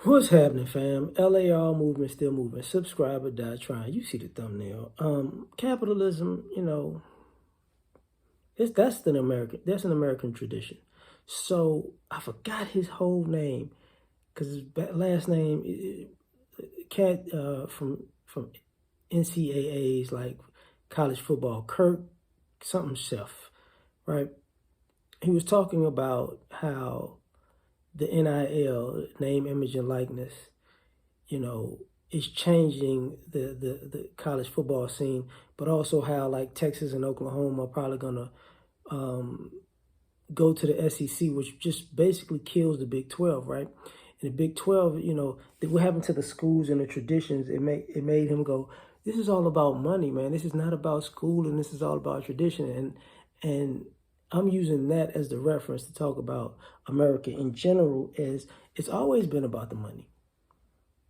What's happening, fam? L.A.R. movement still moving. Subscribe or die trying. You see the thumbnail. Capitalism, that's an American tradition. So I forgot his whole name because his last name, cat from NCAAs like college football, Kirk something Chef, right? He was talking about how the NIL, name, image, and likeness, is changing the college football scene, but also how like Texas and Oklahoma are probably gonna go to the SEC, which just basically kills the Big 12, right? And the Big 12, what happened to the schools and the traditions, it made him go, this is all about money, man. This is not about school, and this is all about tradition. And I'm using that as the reference to talk about America in general, as it's always been about the money.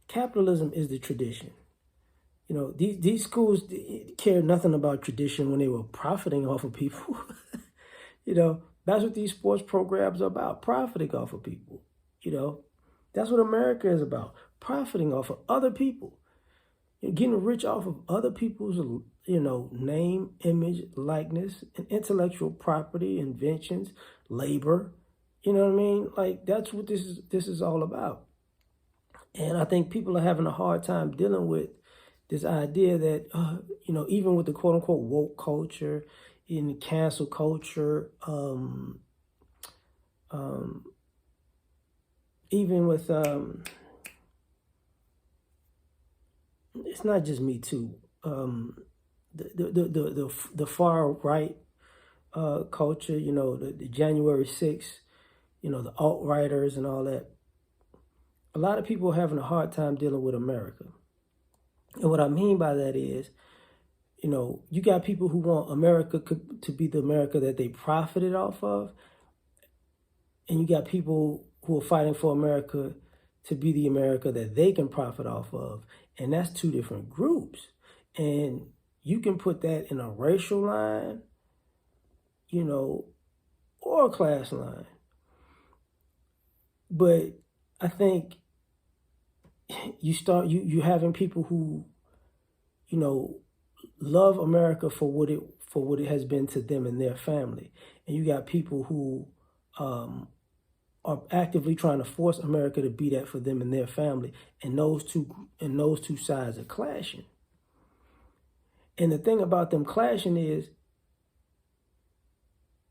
Capitalism is the tradition. These schools care nothing about tradition when they were profiting off of people. That's what these sports programs are about, profiting off of people. That's what America is about, profiting off of other people. Getting rich off of other people's, name, image, likeness, and intellectual property, inventions, labor. You know what I mean? Like, that's what this is all about. And I think people are having a hard time dealing with this idea that, even with the quote unquote woke culture, in the cancel culture, even with, it's not just Me Too. The far right culture, the January 6th, the alt-righters and all that. A lot of people are having a hard time dealing with America. And what I mean by that is, you got people who want America to be the America that they profited off of. And you got people who are fighting for America to be the America that they can profit off of. And that's two different groups. And you can put that in a racial line, or a class line. But I think you having people who, love America for what it has been to them and their family. And you got people who are actively trying to force America to be that for them and their family. And those two sides are clashing. And the thing about them clashing is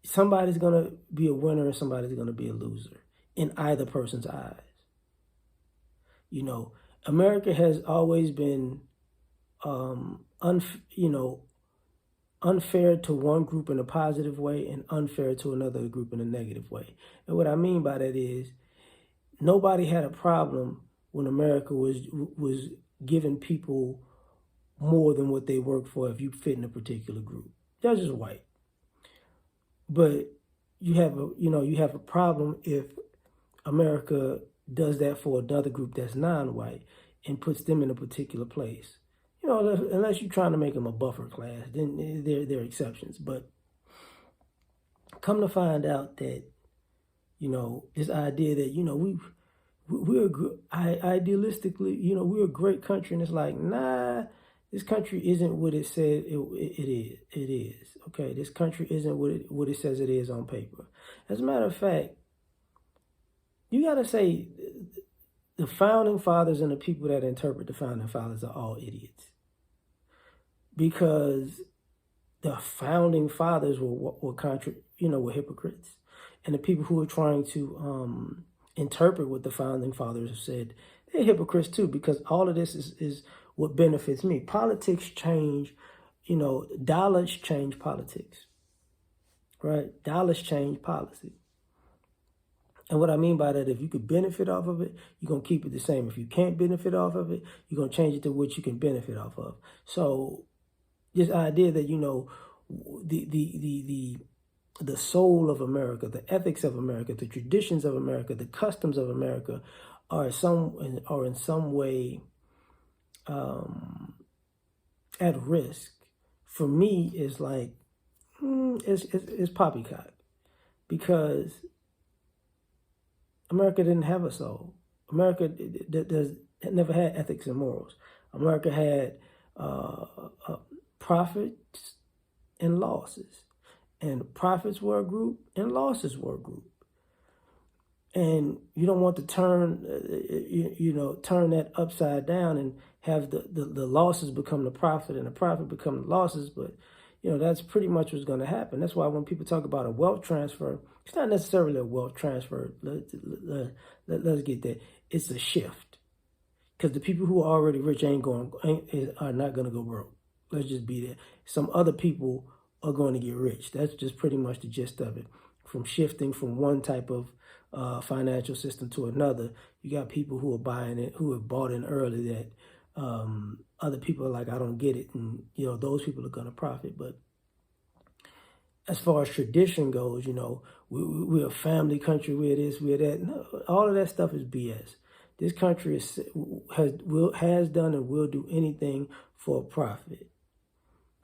somebody's going to be a winner and somebody's going to be a loser in either person's eyes. America has always been, unfair to one group in a positive way and unfair to another group in a negative way. And what I mean by that is nobody had a problem when America was giving people more than what they work for if you fit in a particular group. That's just white. But you have a problem if America does that for another group that's non-white and puts them in a particular place. Unless you're trying to make them a buffer class, then there are exceptions. But come to find out that, this idea that, we're idealistically, we're a great country, and it's like, nah, this country isn't what it said it is. Okay, this country isn't what it says it is on paper. As a matter of fact, you got to say the founding fathers and the people that interpret the founding fathers are all idiots. Because the founding fathers were hypocrites. And the people who are trying to interpret what the founding fathers have said, they're hypocrites too, because all of this is what benefits me. Politics change, dollars change politics, right? Dollars change policy. And what I mean by that, if you could benefit off of it, you're going to keep it the same. If you can't benefit off of it, you're going to change it to what you can benefit off of. So this idea that, the soul of America, the ethics of America, the traditions of America, the customs of America are in some way at risk, for me, is like, it's poppycock. Because America didn't have a soul. America does never had ethics and morals. America had profits and losses, and profits were a group and losses were a group. And you don't want to turn, turn that upside down and have the losses become the profit and the profit become the losses. But, that's pretty much what's going to happen. That's why when people talk about a wealth transfer, it's not necessarily a wealth transfer. Let's get that. It's a shift. Because the people who are already rich are not going to go broke. Let's just be there. Some other people are going to get rich. That's just pretty much the gist of it. From shifting from one type of financial system to another, you got people who are buying it, who have bought in early that other people are like, I don't get it. And, those people are going to profit. But as far as tradition goes, we're a family country, we're this, we're that. No, all of that stuff is BS. This country has done and will do anything for a profit.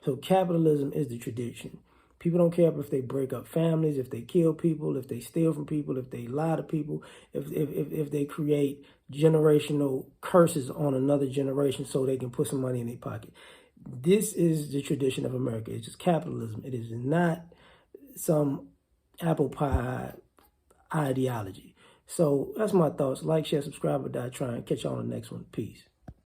So capitalism is the tradition. People don't care if they break up families, if they kill people, if they steal from people, if they lie to people, if they create generational curses on another generation so they can put some money in their pocket. This is the tradition of America. It's just capitalism. It is not some apple pie ideology. So that's my thoughts. Like, share, subscribe, or die trying. Catch y'all on the next one. Peace.